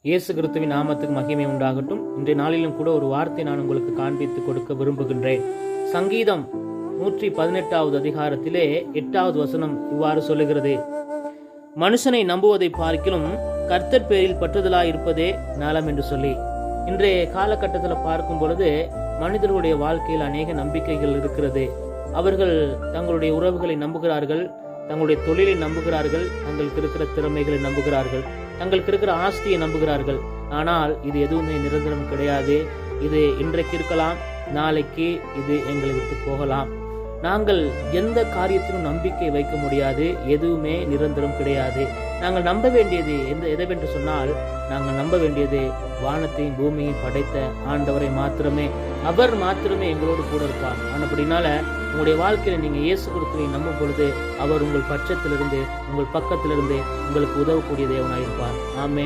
இயேசு கிறிஸ்துவின் நாமத்துக்கு மகிமை உண்டாகட்டும். இன்றைய நாளிலும் கூட ஒரு வார்த்தை நான் உங்களுக்கு காண்பித்து கொடுக்க விரும்புகின்றேன். சங்கீதம் 118வது அதிகாரத்திலே 8வது வசனம் இவ்வாறு சொல்லுகிறது: மனுஷனை நம்புவதை பார்க்கிலும் கர்த்தர் பேரில் பற்றுதலாய் இருப்பதே நலம் என்று சொல்லி. இன்றைய காலகட்டத்தில் பார்க்கும் பொழுது மனிதர்களுடைய வாழ்க்கையில் அநேக நம்பிக்கைகள் இருக்கிறது. அவர்கள் தங்களுடைய உறவுகளை நம்புகிறார்கள், தங்களுடைய தொழிலை நம்புகிறார்கள், தங்களுக்கு இருக்கிற திறமைகளை நம்புகிறார்கள், தங்களுக்கு இருக்கிற ஆஸ்தியை நம்புகிறார்கள். ஆனால் இது எதுவுமே நிரந்தரம் கிடையாது. இது இன்றைக்கு இருக்கலாம், நாளைக்கு இது எங்களை விட்டு போகலாம். நாங்கள் எந்த காரியத்திலும் நம்பிக்கை வைக்க முடியாது. எதுவுமே நிரந்தரம் கிடையாது. நாங்கள் நம்ப வேண்டியது எதவென்று சொன்னால், நாங்கள் நம்ப வேண்டியது வானத்தையும் பூமியையும் படைத்த ஆண்டவரை மாத்திரமே. அவர் மாத்திரமே எங்களோடு கூட இருப்பார். அப்படினால உங்களுடைய வாழ்க்கையில நீங்க இயேசு கிறிஸ்துவை நம்பும் பொழுது அவர் உங்கள் பட்சத்திலிருந்து, உங்கள் பக்கத்திலிருந்து உங்களுக்கு உதவக்கூடிய தேவனாயிருப்பார். ஆமென்.